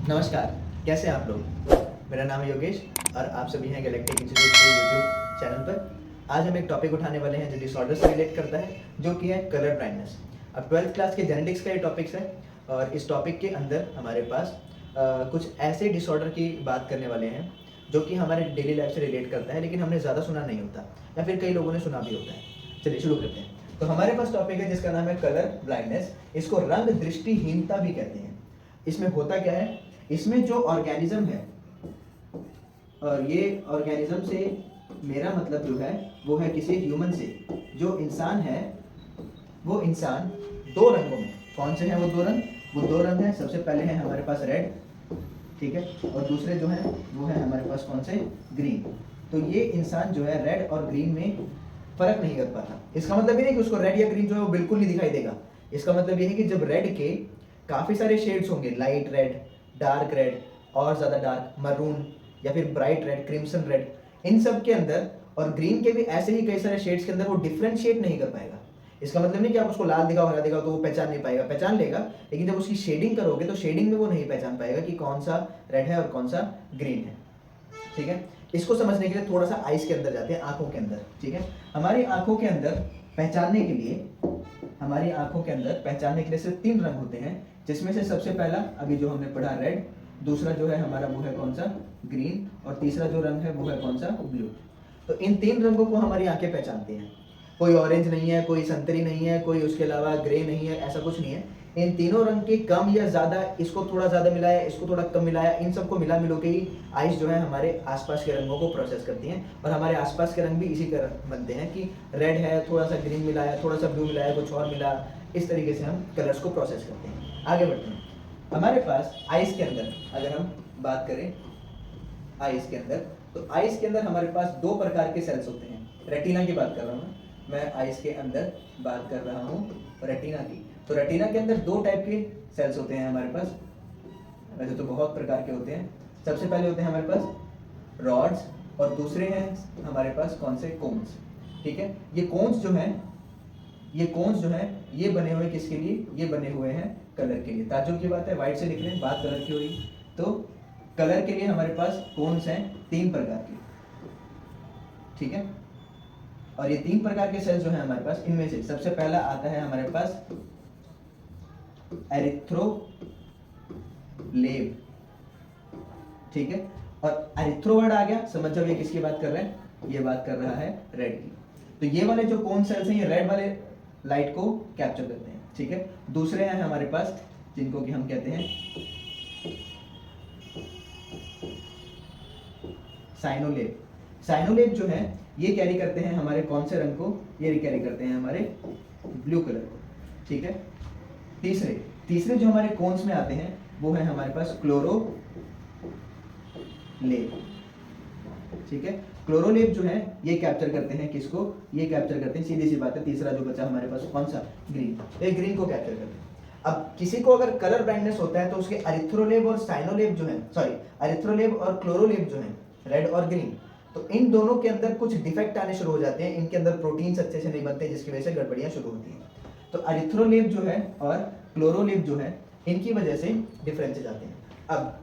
नमस्कार, कैसे हैं आप लोग? मेरा नाम है योगेश और आप सभी हैं गैलेक्टिक इंस्टीट्यूट के यूट्यूब चैनल पर। आज हम एक टॉपिक उठाने वाले हैं जो डिसऑर्डर से रिलेट करता है, जो कि है कलर ब्लाइंडनेस। अब 12th क्लास के जेनेटिक्स का ये टॉपिक्स है और इस टॉपिक के अंदर हमारे पास कुछ ऐसे डिसऑर्डर की बात करने वाले हैं जो कि हमारे डेली लाइफ से रिलेट करता है, लेकिन हमने ज़्यादा सुना नहीं होता या फिर कई लोगों ने सुना भी होता है। चलिए शुरू करते हैं। तो हमारे पास टॉपिक है जिसका नाम है कलर ब्लाइंडनेस। इसको रंग दृष्टिहीनता भी कहते हैं। इसमें होता क्या है, इसमें जो ऑर्गेनिज्म है, और ये ऑर्गेनिज्म से मेरा मतलब जो है वो है किसी ह्यूमन से। जो इंसान है वो इंसान दो रंगों में, कौन से हैं वो दो रंग? वो दो रंग हैं। सबसे पहले है हमारे पास रेड, ठीक है, और दूसरे जो है वो है हमारे पास कौन से? ग्रीन। तो ये इंसान जो है रेड और ग्रीन में फर्क नहीं कर पाता। इसका मतलब ये नहीं कि उसको रेड या ग्रीन जो है वो बिल्कुल नहीं दिखाई देगा। इसका मतलब ये है कि जब रेड के काफ़ी सारे शेड्स होंगे, लाइट रेड, डार्क रेड, और ज़्यादा डार्क मरून, या फिर ब्राइट रेड, क्रिम्सन रेड, इन सब के अंदर, और ग्रीन के भी ऐसे ही कई सारे शेड्स के अंदर वो डिफ्रेंशिएट नहीं कर पाएगा। इसका मतलब नहीं कि आप उसको लाल दिखाओ, हरा दिखाओ तो वो पहचान नहीं पाएगा, पहचान लेगा, लेकिन जब उसकी शेडिंग करोगे तो शेडिंग में वो नहीं पहचान पाएगा कि कौन सा रेड है और कौन सा ग्रीन है। ठीक है, इसको समझने के लिए थोड़ा सा आइस के अंदर जाते हैं, आंखों के अंदर। ठीक है, हमारी आंखों के अंदर पहचानने के लिए, हमारी आंखों के अंदर पहचानने के लिए सिर्फ 3 रंग होते हैं, जिसमें से सबसे पहला अभी जो हमने पढ़ा रेड, दूसरा जो है हमारा वो है कौन सा? ग्रीन, और तीसरा जो रंग है वो है कौन सा? ब्लू। तो इन 3 रंगों को हमारी आंखें पहचानती हैं। कोई ऑरेंज नहीं है, कोई संतरी नहीं है, कोई उसके अलावा ग्रे नहीं है, ऐसा कुछ नहीं है। इन तीनों रंग के कम या ज़्यादा, इसको थोड़ा ज़्यादा मिलाया, इसको थोड़ा कम मिलाया, इन सबको मिला मिलो के ही आइस जो है हमारे आसपास के रंगों को प्रोसेस करती हैं। और हमारे आसपास के रंग भी इसी तरह बनते हैं कि रेड है, थोड़ा सा ग्रीन मिलाया, थोड़ा सा ब्लू मिलाया, कुछ और मिला, इस तरीके से हम कलर्स को प्रोसेस करते हैं। आगे बढ़ते हैं। हमारे पास आइस के अंदर अगर हम बात करें, आइस के अंदर, तो आइस के अंदर हमारे पास 2 प्रकार के सेल्स होते हैं। रेटिना की बात कर रहा हूँ मैं आइस के अंदर बात कर रहा हूँ रेटिना की। तो रेटिना के अंदर 2 टाइप के सेल्स होते हैं हमारे पास, वैसे तो बहुत प्रकार के होते हैं। सबसे पहले होते हैं हमारे पास रॉड्स, और दूसरे हैं हमारे पास कौन से? कोन्स। ठीक है, ये कोन्स जो हैं, ये कोन्स जो हैं, ये बने हुए किसके लिए? ये बने हुए हैं कलर के लिए। ताज्जुब की बात है, व्हाइट से लिख रहे हैं, बात कलर की हो रही। तो कलर के लिए हमारे पास कोन्स हैं 3 प्रकार के। ठीक है, और ये 3 प्रकार के सेल्स जो हैं हमारे पास, इनमें से सबसे पहला आता है हमारे पास एरिथ्रोलेब। ठीक है, और एरिथ्रो वर्ड आ गया, समझ जाओ ये किसकी बात कर रहे हैं? ये बात कर रहा है रेड की। तो ये वाले जो कोन सेल्स हैं, ये रेड वाले लाइट को कैप्चर करते हैं। ठीक है, दूसरे हैं हमारे पास जिनको कि हम कहते हैं साइनोलेब। साइनोलेब जो है ये कैरी करते हैं हमारे कौन से रंग को? ये कैरी करते हैं हमारे ब्लू कलर को। ठीक है, तीसरे जो हमारे कोन्स में आते हैं वो है हमारे पास क्लोरोलेब। ठीक है, क्लोरोलेब जो है ये कैप्चर करते हैं किसको? ये कैप्चर करते हैं, सीधी सी बात है, तीसरा जो बचा हमारे पास कौन सा? ग्रीन। ये ग्रीन को कैप्चर करते हैं। अब किसी को अगर कलर ब्लाइंडनेस होता है तो उसके एरिथ्रोलेब और साइनोलेब जो है, एरिथ्रोलेब और क्लोरोलेब जो है, रेड और ग्रीन, तो इन दोनों के अंदर कुछ डिफेक्ट आने शुरू हो जाते हैं। इनके अंदर प्रोटीन्स अच्छे से नहीं बनते, जिसकी वजह से गड़बड़ियां शुरू होती हैं। तो एरिथ्रोलेब जो है और क्लोरोलेब जो है, इनकी वजह से डिफरेंसेस आते हैं। अब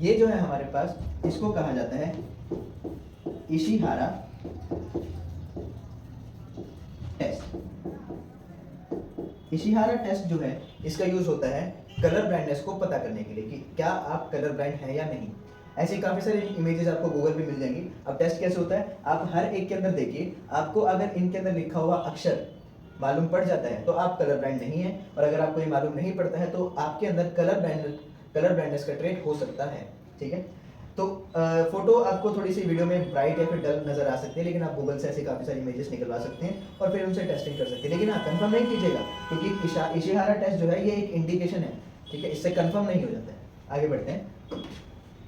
ये जो है हमारे पास, इसको कहा जाता है इशिहारा टेस्ट। इशिहारा टेस्ट जो है, इसका यूज होता है कलर ब्लाइंडनेस को पता करने के लिए कि क्या आप कलर ब्लाइंड हैं या नहीं। ऐसे काफ़ी सारी इमेजेस आपको गूगल पे मिल जाएंगी। अब टेस्ट कैसे होता है, आप हर एक के अंदर देखिए, आपको अगर इनके अंदर लिखा हुआ अक्षर मालूम पड़ जाता है तो आप कलर ब्लाइंड नहीं है, और अगर आपको ये मालूम नहीं पड़ता है तो आपके अंदर कलर ब्लाइंडनेस का ट्रेट हो सकता है। ठीक है, तो फोटो आपको थोड़ी सी वीडियो में ब्राइट या फिर डल नजर आ सकती है, लेकिन आप गूगल से ऐसे काफ़ी सारी इमेजेस निकलवा सकते हैं और फिर उनसे टेस्टिंग कर सकते हैं। लेकिन हाँ, कंफर्म नहीं कीजिएगा, क्योंकि इशिहारा टेस्ट जो है ये एक इंडिकेशन है। ठीक है, इससे कंफर्म नहीं हो जाता है। आगे बढ़ते हैं।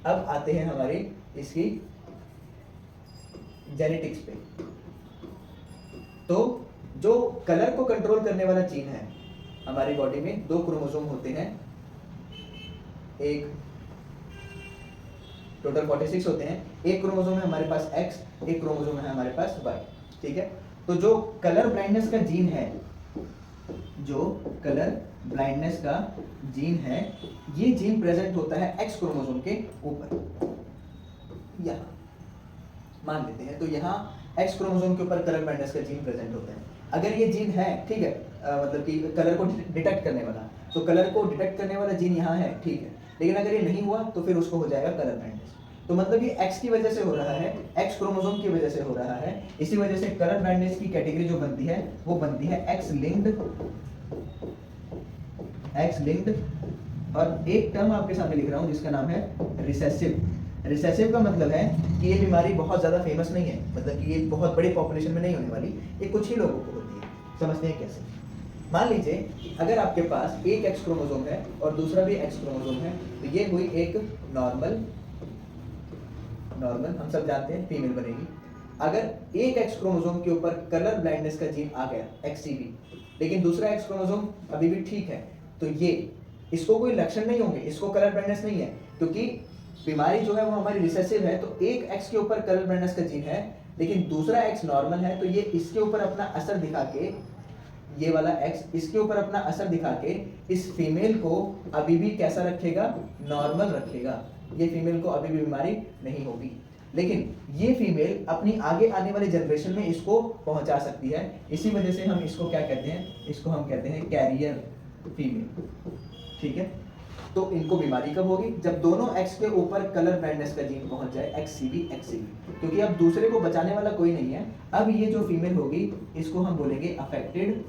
अब आते हैं हमारी इसकी जेनेटिक्स पे। तो जो कलर को कंट्रोल करने वाला जीन है, हमारी बॉडी में 2 क्रोमोसोम होते हैं, एक टोटल 46 होते हैं। एक क्रोमोसोम है हमारे पास X, एक क्रोमोसोम है हमारे पास Y। ठीक है, तो जो कलर ब्लाइंडनेस का जीन है, जो कलर ब्लाइंडनेस का जीन है, ये जीन प्रेजेंट होता है एक्स क्रोमोसोम के ऊपर, यहाँ मान लेते हैं। तो यहाँ एक्स क्रोमोसोम के ऊपर कलर ब्लाइंडनेस का जीन प्रेजेंट होता है। अगर ये जीन है, ठीक है, मतलब कि कलर को डिटेक्ट करने वाला, तो कलर को डिटेक्ट करने वाला जीन यहाँ है, ठीक है, लेकिन अगर ये नहीं हुआ तो फिर उसको हो जाएगा कलर ब्लाइंडनेस। तो मतलब ये एक्स की वजह से हो रहा है, एक्स क्रोमोसोम की वजह से हो रहा है। इसी वजह से कलर ब्लाइंडनेस की कैटेगरी जो बनती है वो बनती है एक्स लिंक्ड। और एक टर्म आपके सामने लिख रहा हूँ जिसका नाम है रिसेसिव। रिसेसिव का मतलब है कि ये बीमारी बहुत ज़्यादा फेमस नहीं है, मतलब कि ये बहुत बड़ी पॉपुलेशन में नहीं होने वाली, ये कुछ ही लोगों को होती है। समझते हैं कैसे? मान लीजिए कि अगर आपके पास एक एक्स क्रोमोसोम है और दूसरा भी एक्स क्रोमोसोम है, तो ये हुई एक नॉर्मल, हम सब जानते हैं फीमेल बनेगी। अगर एक एक्स क्रोमोसोम के ऊपर कलर ब्लाइंडनेस का जीन आ गया, XCB, लेकिन दूसरा एक्स क्रोमोसोम अभी भी ठीक है, तो ये इसको कोई लक्षण नहीं होंगे, इसको कलर ब्लाइंडनेस नहीं है, क्योंकि बीमारी जो है वो हमारी रिसेसिव है। तो एक एक्स के ऊपर कलर ब्लाइंडनेस का जीन है, लेकिन दूसरा एक्स नॉर्मल है, तो ये इसके ऊपर अपना असर दिखा के, ये वाला एक्स इसके ऊपर अपना असर दिखा के इस फीमेल को अभी भी कैसा रखेगा? नॉर्मल रखेगा। ये फीमेल को अभी भी बीमारी नहीं होगी, लेकिन ये फीमेल अपनी आगे आने वाले जनरेशन में इसको पहुंचा सकती है। इसी वजह से हम इसको क्या कहते हैं? इसको हम कहते हैं कैरियर फीमेल, ठीक है। तो इनको बीमारी कब होगी? जब दोनों एक्स के ऊपर कलर ब्लाइंडनेस का जीन पहुंच जाए, XCB, क्योंकि अब दूसरे को बचाने वाला कोई नहीं है। अब ये जो फीमेल होगी इसको हम बोलेंगे अफेक्टेड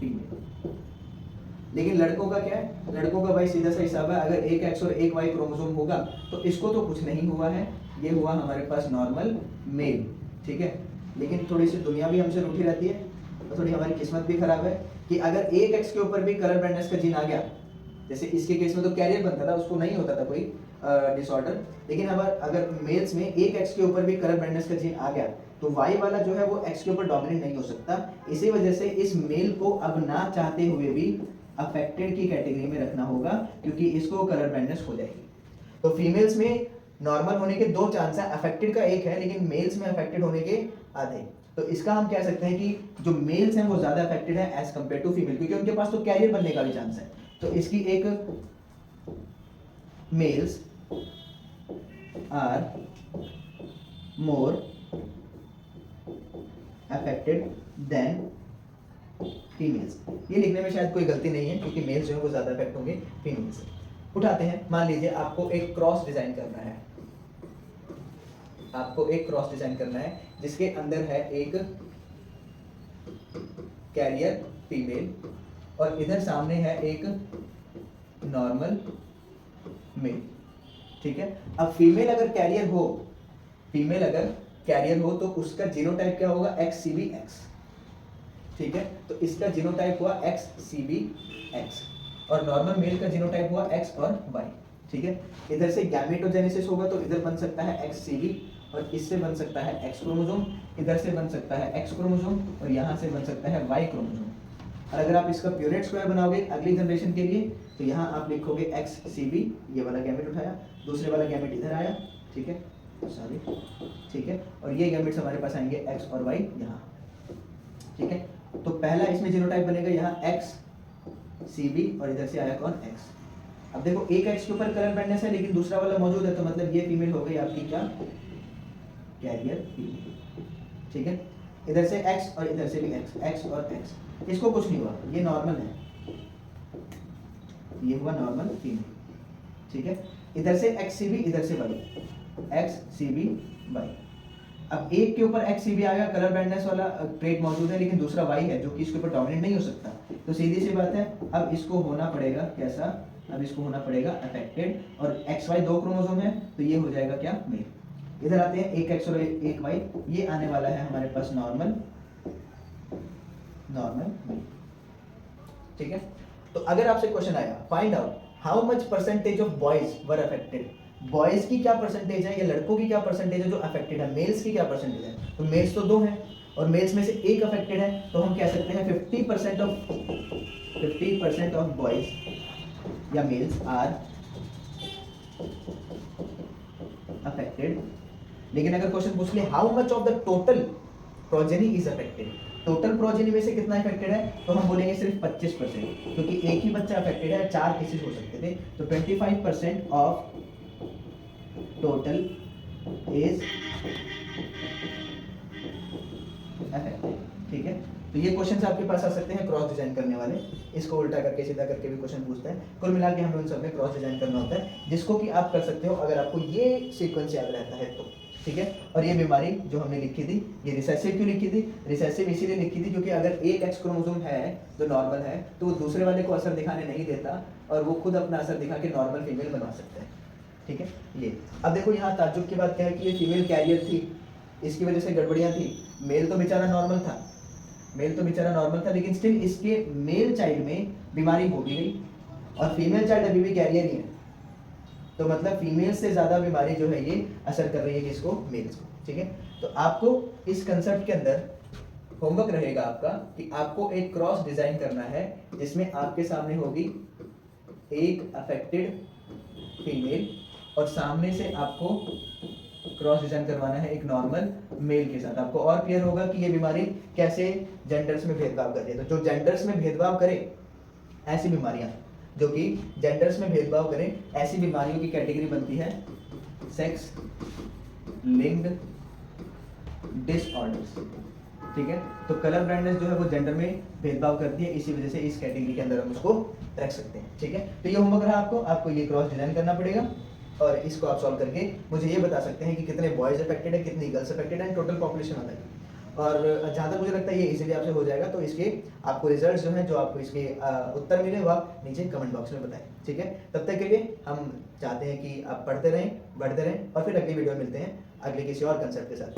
फीमेल। लेकिन लड़कों का क्या है? लड़कों का भाई सीधा सा हिसाब है, अगर एक एक्स और एक वाई क्रोमोसोम होगा तो इसको तो कुछ नहीं हुआ है, ये हुआ हमारे पास नॉर्मल मेल, ठीक है। लेकिन थोड़ी सी दुनिया भी हमसे रूठी रहती है और थोड़ी हमारी किस्मत भी खराब है कि अगर एक एक्स के ऊपर भी कलर ब्लाइंडनेस का जीन आ गया, जैसे इसके केस में तो कैरियर बनता था, उसको नहीं होता था कोई डिसऑर्डर, लेकिन अगर मेल्स में एक एक्स के ऊपर भी कलर ब्लाइंडनेस का जीन आ गया तो वाई वाला जो है वो एक्स के ऊपर डोमिनेट नहीं हो सकता। इसी वजह से इस मेल को अब ना चाहते हुए भी अफेक्टेड की कैटेगरी में रखना होगा, क्योंकि इसको कलर ब्लाइंडनेस हो जाएगी। तो फीमेल्स में नॉर्मल होने के 2 चांस है, अफेक्टेड का 1 है, लेकिन मेल्स में अफेक्टेड होने के आधे। तो इसका हम कह सकते हैं कि जो मेल्स हैं वो ज्यादा अफेक्टेड है एज कंपेयर टू फीमेल, क्योंकि उनके पास तो कैरियर बनने का भी चांस है। तो इसकी एक males are more affected than females. ये लिखने में शायद कोई गलती नहीं है, क्योंकि मेल्स जो है वो ज्यादा अफेक्ट होंगे फीमेल से। उठाते हैं, मान लीजिए आपको एक क्रॉस डिजाइन करना है, आपको एक क्रॉस डिजाइन करना है जिसके अंदर है एक कैरियर फीमेल और इधर सामने है एक नॉर्मल मेल, ठीक है। अब फीमेल अगर कैरियर हो तो उसका जीनोटाइप क्या होगा? XCBX, ठीक है। तो इसका जीनोटाइप हुआ XCBX और नॉर्मल मेल का जीनोटाइप हुआ X और Y, ठीक है। इधर से गैमेटोजेनेसिस होगा तो इधर बन सकता है XCB और इससे बन सकता है X क्रोमोसोम, इधर से बन सकता है X क्रोमोसोम और यहाँ से बन सकता है Y क्रोमोसोम। और अगर आप इसका प्यूरेट स्क्वायर बनाओगे अगली जनरेशन के लिए तो यहाँ आप लिखोगे XCB, ये वाला गैमेट उठाया, दूसरे वाला गैमेट इधर आया, ठीक है, सॉरी, ठीक है, और ये गैमेट्स हमारे पास आएंगे X और Y यहाँ, ठीक है। तो पहला इसमें जीनोटाइप बनेगा यहाँ XCB और इधर से आया कौन? X। अब देखो एक X के ऊपर कलर ब्लाइंडनेस है लेकिन दूसरा वाला मौजूद है, तो मतलब ये फीमेल हो गई आपकी क्या? कैरियर फीमेल, ठीक है। इधर से X और इधर से भी X और X, इसको कुछ नहीं हुआ, ये नॉर्मल है, ये हुआ नॉर्मल फीमेल, ठीक है। इधर से XCB, इधर से Y, XCBY। अब एक के ऊपर XCB आएगा, कलर ब्लाइंडनेस वाला ट्रेट मौजूद है, लेकिन दूसरा Y है जो कि इसके ऊपर डोमिनेट नहीं हो सकता, तो सीधी सी बात है अब इसको होना पड़ेगा कैसा? अब इसको होना पड़ेगा अफेक्टेड, और XY 2 क्रोमोसोम है तो ये हो जाएगा क्या? मेल। इधर आते हैं, एक X और एक Y, ये आने वाला है हमारे पास नॉर्मल मेल, ठीक है। तो अगर आपसे क्वेश्चन आया find out how much percentage of boys were affected, boys की क्या परसेंटेज है या लड़कों की क्या परसेंटेज है जो अफेक्टेड है, मेल्स की क्या परसेंटेज है? तो मेल्स तो 2 हैं और मेल्स में से एक अफेक्टेड है, तो हम कह सकते हैं 50% ऑफ बॉयज या मेल्स आर अफेक्टेड। लेकिन अगर क्वेश्चन पूछ ले how much of the total progeny is affected, total progeny में से कितना अफेक्टेड है, तो हम बोलेंगे सिर्फ 25%, क्योंकि एक ही बच्चा अफेक्टेड है, 4 केसेस हो सकते थे, तो 25% ऑफ टोटल इज अफेक्टेड। ठीक है, तो ये क्वेश्चंस आपके पास आ सकते हैं क्रॉस डिजाइन करने वाले, इसको उल्टा करके सीधा करके भी क्वेश्चन पूछता है। कुल मिला के हमें उन सब में क्रॉस डिजाइन करना होता है, जिसको कि आप कर सकते हो अगर आपको ये सीक्वेंस याद रहता है तो। ठीक है, और ये बीमारी जो हमने लिखी थी, ये रिसेसिव क्यों लिखी थी, रिसेसिव इसीलिए लिखी थी क्योंकि अगर एक एक्स क्रोमोसोम है जो नॉर्मल है, तो वो दूसरे वाले को असर दिखाने नहीं देता, और वो खुद अपना असर दिखा के नॉर्मल फीमेल बनवा सकता है। ठीक है, ये अब देखो यहाँ ताज्जुब की बात क्या है कि ये फीमेल कैरियर थी, इसकी वजह से गड़बड़ियाँ थी। मेल तो बेचारा नॉर्मल था, मेल तो बेचारा नॉर्मल था, लेकिन स्टिल इसके मेल चाइल्ड में बीमारी हो भी गई, और फीमेल चाइल्ड अभी भी कैरियर ही है, तो मतलब फीमेल से ज्यादा बीमारी जो है ये असर कर रही है किसको, मेल्स को। ठीक है, तो आपको इस कंसेप्ट के अंदर होमवर्क रहेगा आपका कि आपको एक क्रॉस डिजाइन करना है, जिसमें आपके सामने होगी एक अफेक्टेड फीमेल, और सामने से आपको क्रॉस डिजाइन करवाना है एक नॉर्मल मेल के साथ। आपको और क्लियर होगा कि ये बीमारी कैसे जेंडर्स में भेदभाव कर रही है। तो जो जेंडर्स में भेदभाव करे, ऐसी बीमारियां जो कि जेंडर्स में भेदभाव करें, ऐसी बीमारियों की कैटेगरी बनती है सेक्स लिंक्ड डिसऑर्डर्स। ठीक है, तो कलर ब्लाइंडनेस जो है वो जेंडर में भेदभाव करती है, इसी वजह से इस कैटेगरी के अंदर हम उसको रख सकते हैं। ठीक है, तो ये होमवर्क रहा आपको ये क्रॉस डिजाइन करना पड़ेगा, और इसको आप सॉल्व करके मुझे ये बता सकते हैं कि कितने बॉयज अफेक्टेड है, कितनी गर्ल्स अफेक्टेड है, टोटल पॉपुलेशन आता है। और जहाँ तक मुझे लगता है ये इजीली आपसे हो जाएगा, तो इसके आपको रिजल्ट्स जो हैं, जो आपको इसके उत्तर मिले, वो आप नीचे कमेंट बॉक्स में बताएं। ठीक है, तब तक के लिए हम चाहते हैं कि आप पढ़ते रहें, बढ़ते रहें, और फिर अगली वीडियो में मिलते हैं अगले किसी और कंसेप्ट के साथ।